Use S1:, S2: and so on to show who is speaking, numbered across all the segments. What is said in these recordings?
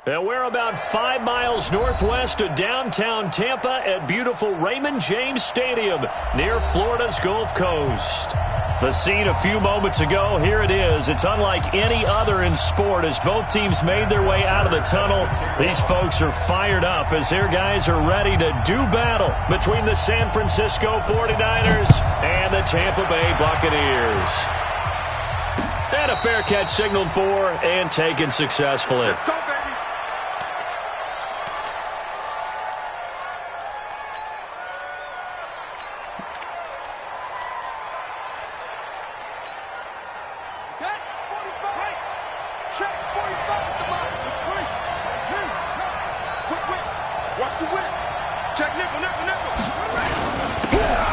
S1: And we're about 5 miles northwest of downtown Tampa at beautiful Raymond James Stadium near Florida's Gulf Coast. The scene a few moments ago, here it is. It's unlike any other in sport as both teams made their way out of the tunnel. These folks are fired up as their guys are ready to do battle between the San Francisco 49ers and the Tampa Bay Buccaneers. And a fair catch signaled for and taken successfully.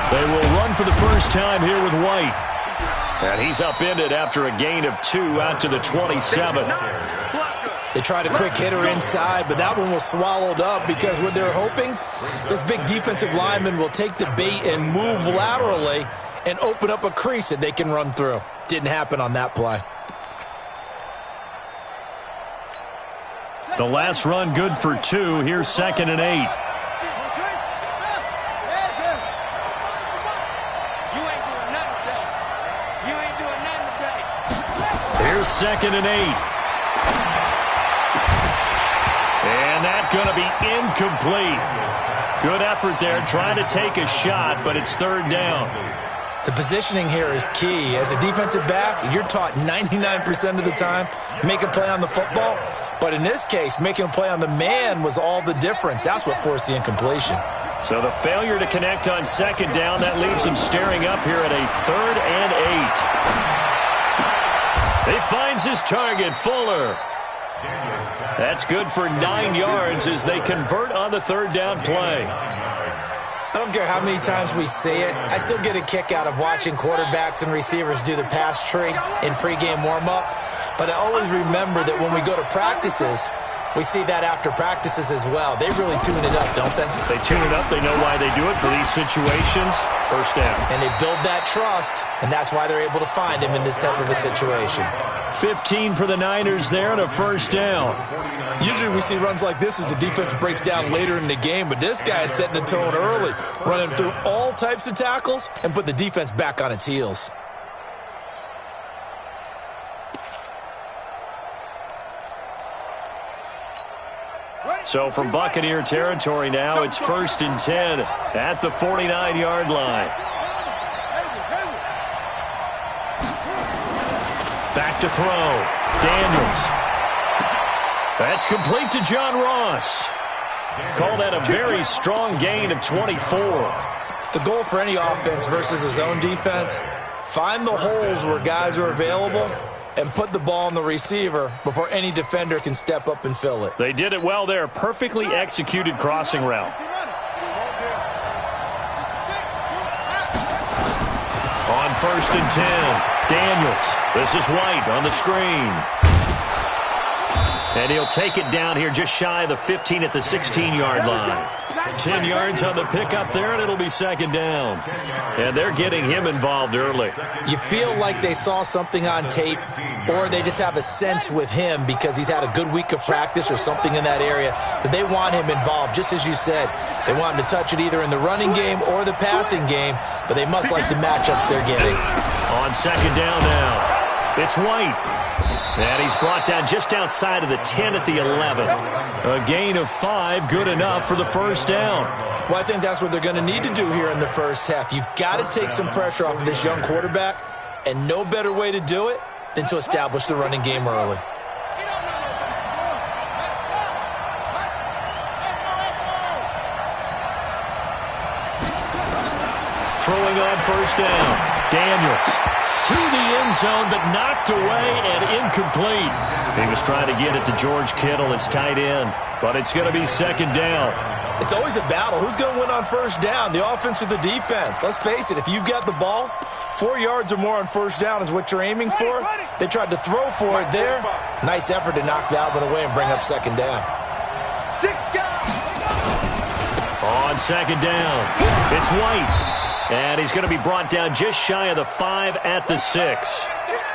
S2: They will run for the first time here with White.
S1: And he's upended after a gain of 2 out to the 27.
S3: They tried a quick hitter inside, but that one was swallowed up because what they're hoping, this big defensive lineman will take the bait and move laterally and open up a crease that they can run through. Didn't happen on that play.
S1: The last run good for 2. Here's 2nd and 8. Here's 2nd and 8. And that's going to be incomplete. Good effort there trying to take a shot, but it's 3rd down.
S3: The positioning here is key. As a defensive back, you're taught 99% of the time, make a play on the football. But in this case, making a play on the man was all the difference. That's what forced the incompletion.
S1: So the failure to connect on 2nd down, that leaves him staring up here at a 3rd and 8. He finds his target, Fuller. That's good for 9 yards as they convert on the 3rd down play.
S3: I don't care how many times we see it. I still get a kick out of watching quarterbacks and receivers do the pass tree in pregame warm-up. But I always remember that when we go to practices, we see that after practices as well. They really tune it up, don't they?
S1: They tune it up. They know why they do it for these situations. 1st down.
S3: And they build that trust, and that's why they're able to find him in this type of a situation.
S1: 15 for the Niners there and a 1st down.
S3: Usually we see runs like this as the defense breaks down later in the game, but this guy is setting the tone early, running through all types of tackles and put the defense back on its heels.
S1: So from Buccaneer territory now, it's 1st and 10 at the 49-yard line. Back to throw. Daniels. That's complete to John Ross. Call that a very strong gain of 24.
S3: The goal for any offense versus a zone defense, find the holes where guys are available and put the ball on the receiver before any defender can step up and fill it.
S1: They did it well there. Perfectly executed crossing route. On 1st and 10, Daniels. This is White on the screen. And he'll take it down here just shy of the 15 at the 16-yard line. 10 yards on the pickup there, and it'll be 2nd down. And they're getting him involved early.
S3: You feel like they saw something on tape, or they just have a sense with him because he's had a good week of practice or something in that area that they want him involved. Just as you said, they want him to touch it either in the running game or the passing game, but they must like the matchups they're getting.
S1: On 2nd down now, it's White. And he's brought down just outside of the 10 at the 11. A gain of 5, good enough for the 1st down.
S3: Well, I think that's what they're going to need to do here in the first half. You've got to take some pressure off of this young quarterback, and no better way to do it than to establish the running game early.
S1: Throwing on 1st down, Daniels. To the end zone, but knocked away and incomplete. He was trying to get it to George Kittle, his tight end, but it's going to be 2nd down.
S3: It's always a battle. Who's going to win on 1st down, the offense or the defense? Let's face it, if you've got the ball, 4 yards or more on 1st down is what you're aiming for. They tried to throw for it there. Nice effort to knock that one away and bring up 2nd down.
S1: On 2nd down, it's White. And he's going to be brought down just shy of the 5 at the 6.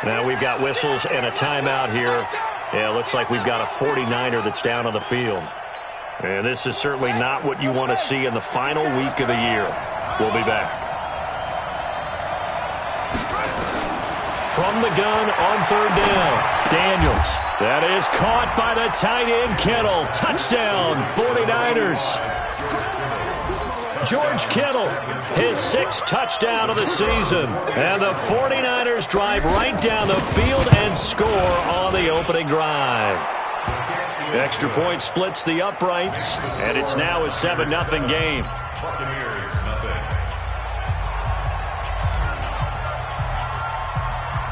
S1: Now we've got whistles and a timeout here Yeah, it looks like we've got a 49er that's down on the field. And this is certainly not what you want to see in the final week of the year. We'll be back. From the gun on third down, Daniels. That is caught by the tight end, Kittle. Touchdown, 49ers. George Kittle, his 6th touchdown of the season. And the 49ers drive right down the field and score on the opening drive. Extra point splits the uprights, and it's now a 7-0 game.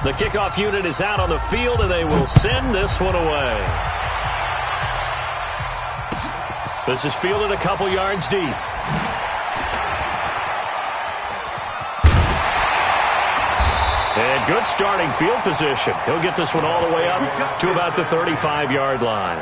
S1: The kickoff unit is out on the field, and they will send this one away. This is fielded a couple yards deep. And good starting field position. He'll get this one all the way up to about the 35-yard line.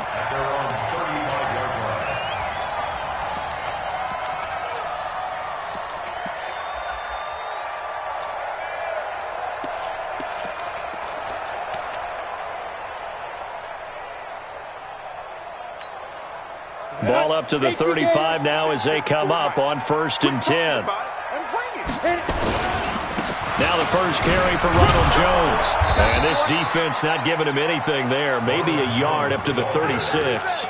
S1: Ball up to the 35 now as they come up on 1st and 10. Now the first carry for Ronald Jones. And this defense not giving him anything there. Maybe a yard up to the 36.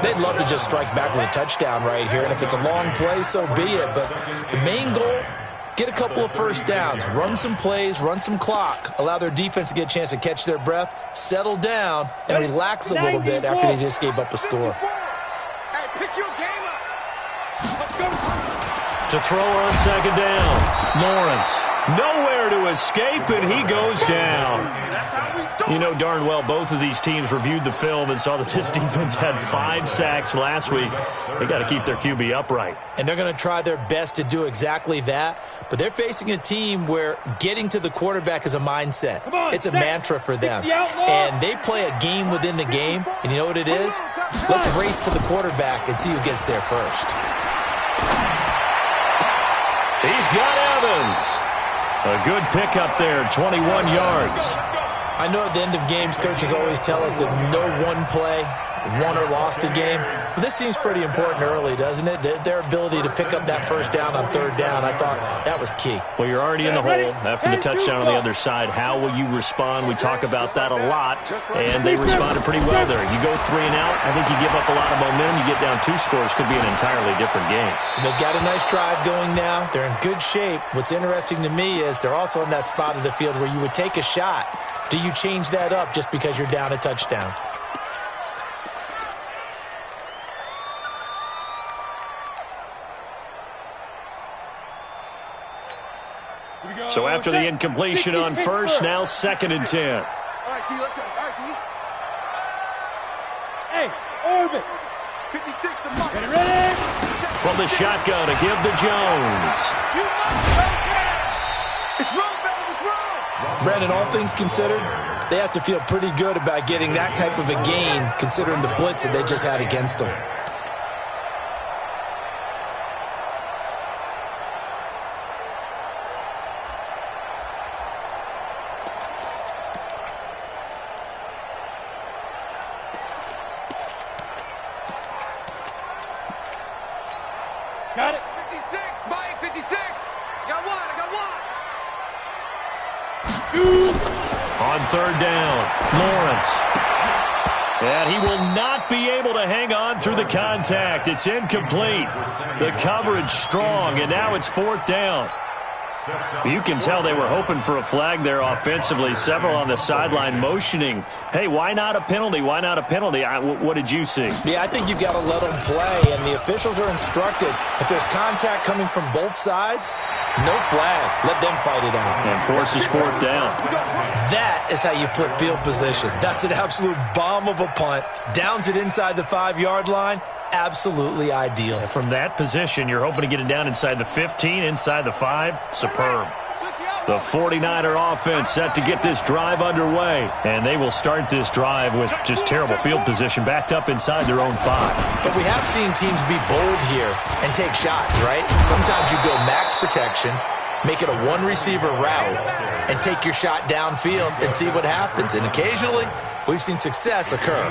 S3: They'd love to just strike back with a touchdown right here. And if it's a long play, so be it. But the main goal, get a couple of first downs. Run some plays, run some clock. Allow their defense to get a chance to catch their breath, settle down, and relax a little bit after they just gave up a score.
S4: Hey, pick your game up. Let's go.
S1: To throw on 2nd down, Lawrence. Nowhere to escape, and he goes down. You know darn well both of these teams reviewed the film and saw that this defense had 5 sacks last week. They got to keep their QB upright.
S3: And they're going to try their best to do exactly that. But they're facing a team where getting to the quarterback is a mindset. It's a mantra for them. And they play a game within the game. And you know what it is? Let's race to the quarterback and see who gets there first.
S1: He's got Evans. A good pickup there, 21 yards.
S3: I know at the end of games, coaches always tell us that no one play won or lost a game. But this seems pretty important early, doesn't it? Their ability to pick up that first down on 3rd down, I thought that was key.
S1: Well, you're already in the hole after the touchdown on the other side. How will you respond? We talk about that a lot, and they responded pretty well there. You go 3 and out, I think you give up a lot of momentum. You get down 2 scores, could be an entirely different game.
S3: So they've got a nice drive going now. They're in good shape. What's interesting to me is they're also in that spot of the field where you would take a shot. Do you change that up just because you're down a touchdown?
S1: So after the incompletion on 1st, now 2nd and 10.
S4: All right, D, let's go. All right, D.
S5: Hey, orbit.
S4: 56 to Mike.
S5: Get it ready.
S1: From the shotgun to give to Jones.
S4: It's wrong, fellas. It's wrong.
S3: Brandon, all things considered, they have to feel pretty good about getting that type of a gain considering the blitz that they just had against them.
S5: Got it.
S4: 56, Mike, 56. I got one.
S1: On 3rd down, Lawrence. And he will not be able to hang on through the contact. It's incomplete. The coverage strong, and now it's 4th down. You can tell they were hoping for a flag there offensively. Several on the sideline motioning, hey, why not a penalty? Why not a penalty? What did you see?
S3: Yeah, I think you've got to let them play, and the officials are instructed. If there's contact coming from both sides, no flag. Let them fight it out.
S1: And forces 4th down.
S3: That is how you flip field position. That's an absolute bomb of a punt. Downs it inside the 5-yard line. Absolutely ideal.
S1: From that position, you're hoping to get it down inside the 15, inside the 5. Superb. The 49er offense set to get this drive underway. And they will start this drive with just terrible field position backed up inside their own 5.
S3: But we have seen teams be bold here and take shots, right? Sometimes you go max protection, make it a 1-receiver route, and take your shot downfield and see what happens. And occasionally, we've seen success occur.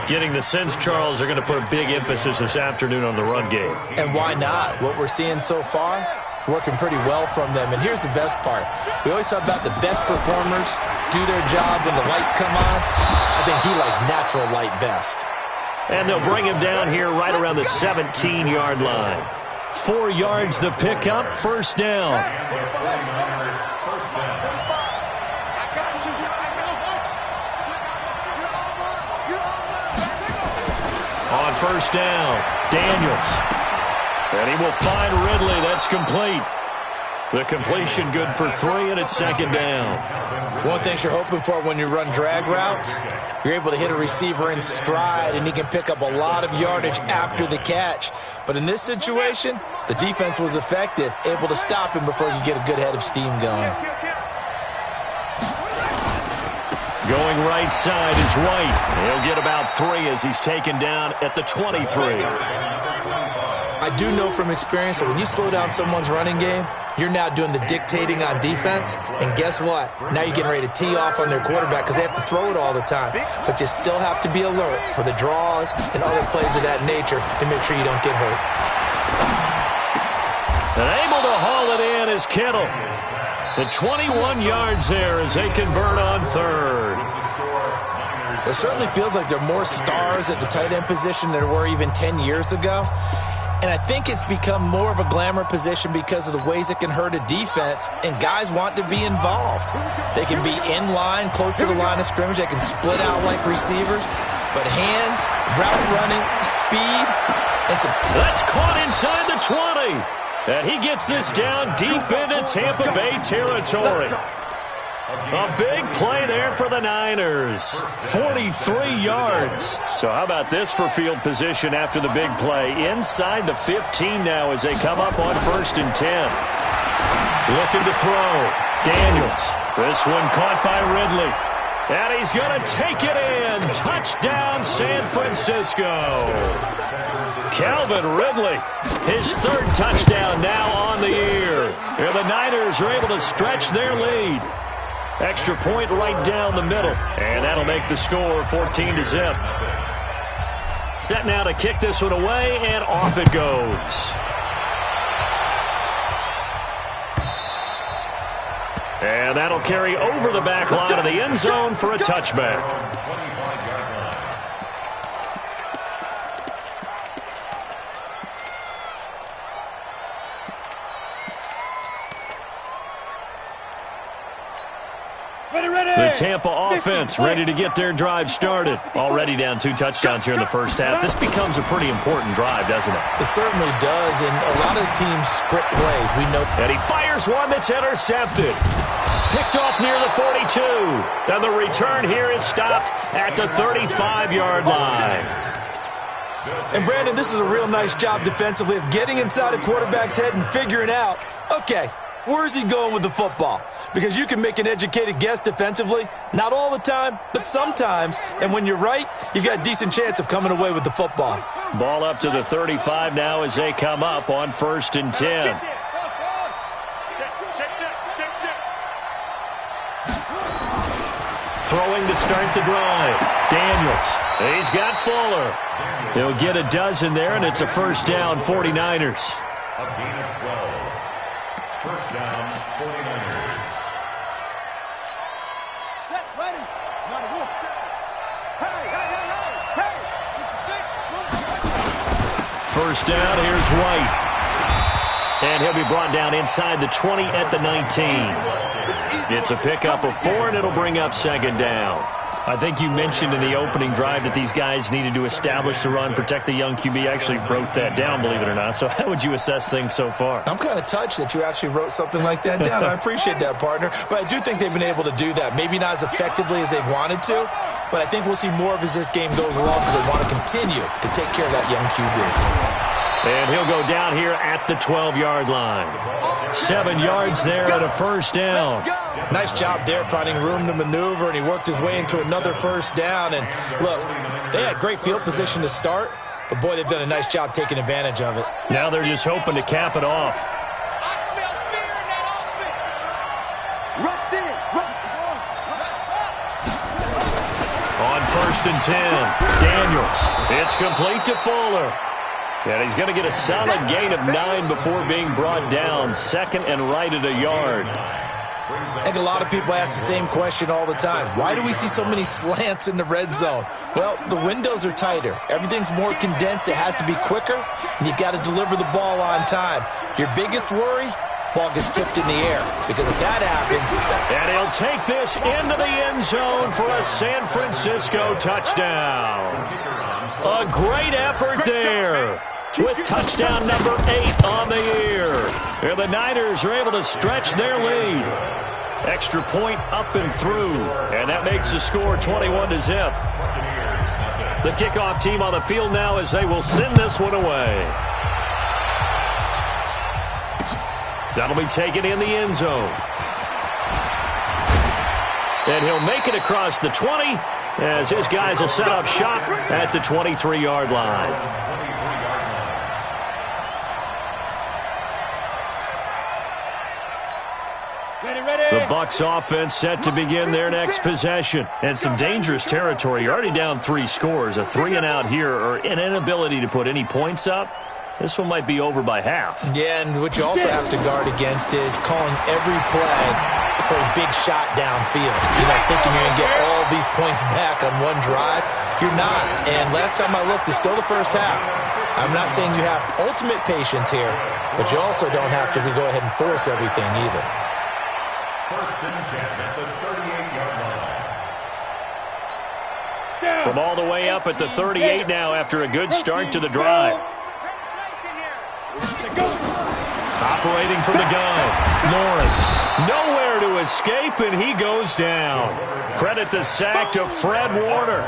S1: Getting the sense, Charles, they're going to put a big emphasis this afternoon on the run game.
S3: And why not? What we're seeing so far, it's working pretty well from them. And here's the best part. We always talk about the best performers do their job when the lights come on. I think he likes natural light best.
S1: And they'll bring him down here right around the 17-yard line. 4 yards the pickup, first down. On first down, Daniels. And he will find Ridley. That's complete. The completion good for 3, and it's second down.
S3: One thing you're hoping for when you run drag routes, you're able to hit a receiver in stride, and he can pick up a lot of yardage after the catch. But in this situation, the defense was effective, able to stop him before you get a good head of steam going.
S1: Going right side is White. He'll get about 3 as he's taken down at the 23.
S3: I do know from experience that when you slow down someone's running game, you're now doing the dictating on defense. And guess what? Now you're getting ready to tee off on their quarterback because they have to throw it all the time. But you still have to be alert for the draws and other plays of that nature to make sure you don't get hurt.
S1: And able to haul it in is Kittle. The 21 yards there as they convert on third.
S3: It certainly feels like there are more stars at the tight end position than there were even 10 years ago. And I think it's become more of a glamour position because of the ways it can hurt a defense, and guys want to be involved. They can be in line, close to the line of scrimmage. They can split out like receivers. But hands, route running, speed, and some...
S1: That's caught inside the 20. And he gets this down deep into Tampa Bay territory. A big play there for the Niners. 43 yards. So how about this for field position after the big play? Inside the 15 now as they come up on 1st and 10. Looking to throw. Daniels. This one caught by Ridley. And he's going to take it in. Touchdown, San Francisco. Calvin Ridley, his 3rd touchdown now on the year. Here the Niners are able to stretch their lead. Extra point right down the middle. And that'll make the score 14-0. Set now to kick this one away, and off it goes. And that'll carry over the back line of the end zone for a touchback. The Tampa offense ready to get their drive started. Already down 2 touchdowns here in the first half. This becomes a pretty important drive, doesn't it?
S3: It certainly does, and a lot of teams script plays. We know.
S1: And he fires one that's intercepted. Picked off near the 42. And the return here is stopped at the 35-yard line.
S3: And, Brandon, this is a real nice job defensively of getting inside a quarterback's head and figuring out, okay, where's he going with the football? Because you can make an educated guess defensively. Not all the time, but sometimes. And when you're right, you've got a decent chance of coming away with the football.
S1: Ball up to the 35 now as they come up on 1st and 10. Throwing to start the drive. Daniels. He's got Fuller. He'll get a dozen there, and it's a first down, 49ers.
S6: A gain of 12. First down, 49ers.
S1: First down, here's White. And he'll be brought down inside the 20 at the 19. It's a pickup of 4, and it'll bring up second down. I think you mentioned in the opening drive that these guys needed to establish the run, protect the young QB. I actually wrote that down, believe it or not. So how would you assess things so far?
S3: I'm kind of touched that you actually wrote something like that down. I appreciate that, partner. But I do think they've been able to do that. Maybe not as effectively as they've wanted to, but I think we'll see more of as this game goes along because they want to continue to take care of that young QB.
S1: And he'll go down here at the 12-yard line. 7 yards there at a first down.
S3: Nice job there finding room to maneuver, and he worked his way into another first down. And look, they had great field position to start, but boy, they've done a nice job taking advantage of it.
S1: Now they're just hoping to cap it off.
S4: I smell fear in that offense. Rush in.
S1: On 1st and 10. Daniels. It's complete to Fuller. And he's going to get a solid gain of 9 before being brought down. 2nd and right at a yard.
S3: I think a lot of people ask the same question all the time. Why do we see so many slants in the red zone? Well, the windows are tighter. Everything's more condensed. It has to be quicker, and you've got to deliver the ball on time. Your biggest worry? Ball gets tipped in the air, because if that happens...
S1: And he'll take this into the end zone for a San Francisco touchdown. A great effort there, with touchdown number 8 on the year. And the Niners are able to stretch their lead. Extra point up and through, and that makes the score 21-0. The kickoff team on the field now as they will send this one away. That'll be taken in the end zone. And he'll make it across the 20 as his guys will set up shop at the 23-yard line. The Bucs offense set to begin their next possession. And some dangerous territory. You're already down 3 scores. A 3-and-out here or an inability to put any points up. This one might be over by half. Yeah, and what you also have to guard against is calling every play for a big shot downfield. You know, thinking you're going to get all these points back on one drive. You're not. And last time I looked, it's still the first half. I'm not saying you have ultimate patience here, but you also don't have to go ahead and force everything either.
S6: 1st and 10 at the 38-yard line.
S1: From all the way up at the 38 now after a good start to the drive. Operating from the gun. Lawrence. Nowhere to escape, and he goes down. Credit the sack to Fred Warner.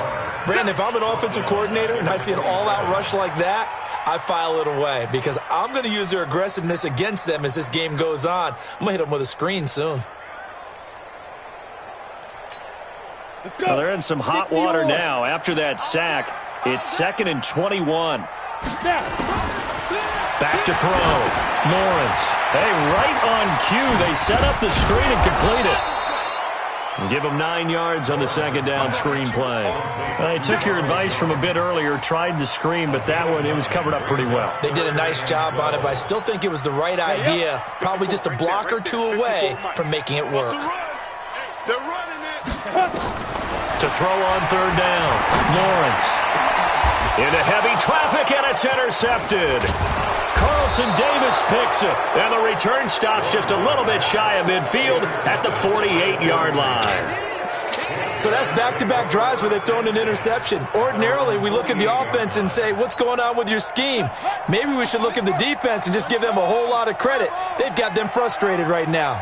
S3: Brandon, if I'm an offensive coordinator and I see an all-out rush like that, I file it away because I'm going to use their aggressiveness against them as this game goes on. I'm going to hit them with a screen soon.
S1: Well, they're in some hot water now. After that sack, it's 2nd and 21. Back to throw. Lawrence. Hey, right on cue. They set up the screen and complete it. And give them 9 yards on the 2nd down screen play. They took your advice from a bit earlier, tried the screen, but that one, it was covered up pretty well.
S3: They did a nice job on it, but I still think it was the right idea. Probably just a block or 2 away from making it work.
S4: They're running it.
S1: To throw on 3rd down. Lawrence. Into heavy traffic, and it's intercepted. Carlton Davis picks it, and the return stops just a little bit shy of midfield at the 48-yard line.
S3: So that's back-to-back drives where they've thrown an interception. Ordinarily, we look at the offense and say, what's going on with your scheme? Maybe we should look at the defense and just give them a whole lot of credit. They've got them frustrated right now.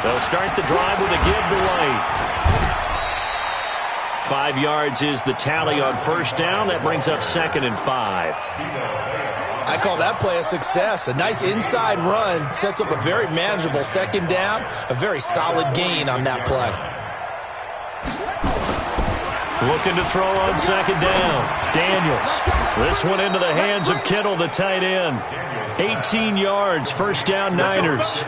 S1: They'll start the drive with a give to White. 5 yards is the tally on 1st down. That brings up 2nd and 5.
S3: I call that play a success. A nice inside run sets up a very manageable 2nd down. A very solid gain on that play.
S1: Looking to throw on 2nd down. Daniels. This one into the hands of Kittle, the tight end. 18 yards, 1st down Niners.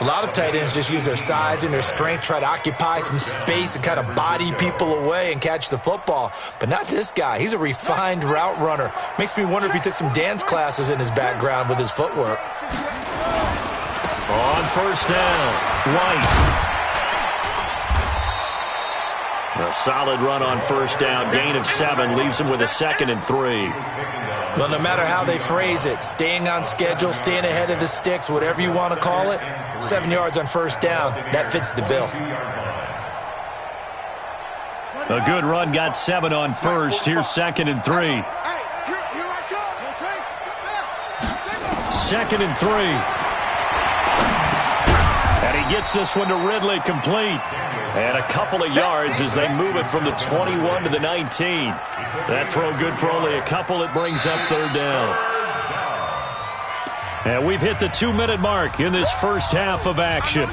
S3: A lot of tight ends just use their size and their strength, try to occupy some space and kind of body people away and catch the football. But not this guy. He's a refined route runner. Makes me wonder if he took some dance classes in his background with his footwork.
S1: On 1st down, White. A solid run on 1st down. Gain of 7 leaves him with a 2nd and 3.
S3: Well, no matter how they phrase it, staying on schedule, staying ahead of the sticks, whatever you want to call it, 7 yards on 1st down, that fits the bill.
S1: A good run got 7 on 1st. Here's 2nd and 3. 2nd and 3. And he gets this one to Ridley complete. And a couple of yards as they move it from the 21 to the 19. That throw good for only a couple. It brings up 3rd down. And we've hit the 2-minute mark in this first half of action.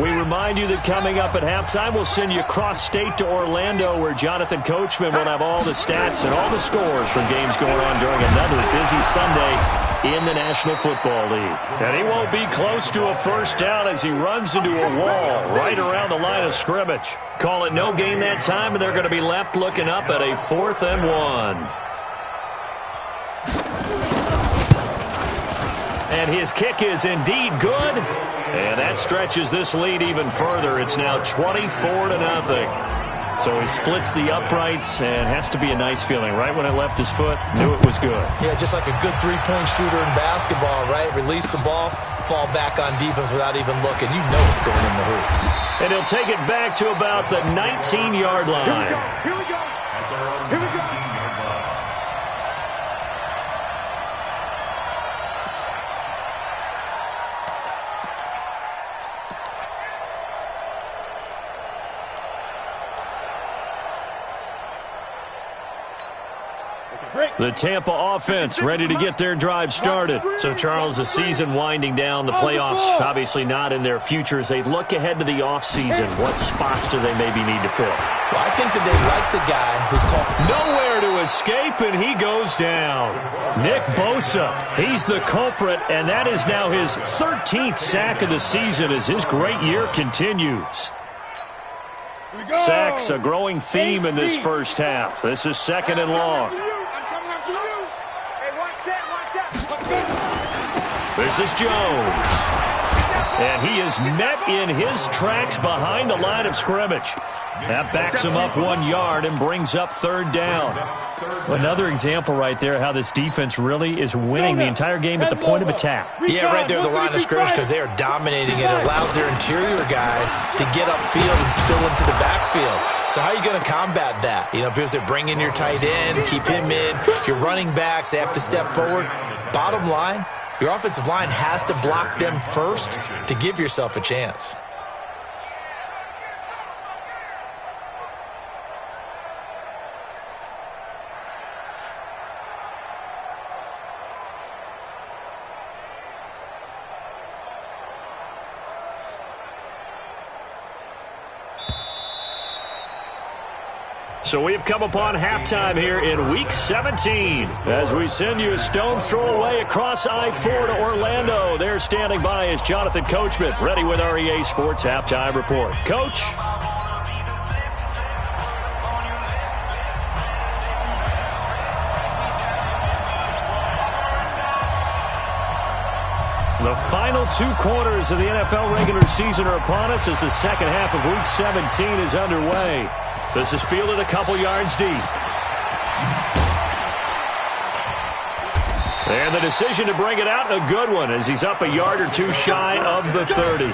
S1: We remind you that coming up at halftime, we'll send you cross-state to Orlando, where Jonathan Coachman will have all the stats and all the scores from games going on during another busy Sunday in the National Football League. And he won't be close to a first down as he runs into a wall right around the line of scrimmage. Call it no gain that time, and they're going to be left looking up at a 4th and 1. And his kick is indeed good. And that stretches this lead even further. It's now 24-0. So he splits the uprights, and has to be a nice feeling. Right when it left his foot, knew it was good.
S3: Yeah, just like a good three-point shooter in basketball, right? Release the ball, fall back on defense without even looking. You know it's going in the hoop.
S1: And he'll take it back to about the 19-yard line.
S4: Here we go. Here we go.
S1: The Tampa offense ready to get their drive started. So, Charles, the season winding down, the playoffs obviously not in their future. As they look ahead to the offseason, what spots do they maybe need to fill?
S3: Well, I think that they like the guy who's called...
S1: Nowhere to escape, and he goes down. Nick Bosa, he's the culprit, and that is now his 13th sack of the season as his great year continues. Sacks, a growing theme in this first half. This is 2nd and long. This is Jones. And he is met in his tracks behind the line of scrimmage. That backs him up 1 yard and brings up 3rd down. Another example right there how this defense really is winning the entire game at the point of attack.
S3: Yeah, right there at the line of scrimmage, because they are dominating it. It allows their interior guys to get upfield and spill into the backfield. So how are you going to combat that? You know, because they bring in your tight end, keep him in. Your running backs, they have to step forward. Bottom line, your offensive line has to block them first to give yourself a chance.
S1: So we've come upon halftime here in Week 17 as we send you a stone's throw away across I-4 to Orlando. There standing by is Jonathan Coachman, ready with our EA Sports Halftime Report. Coach? The final 2 quarters of the NFL regular season are upon us as the second half of Week 17 is underway. This is fielded a couple yards deep. And the decision to bring it out, a good one, as he's up a yard or two shy of the 30.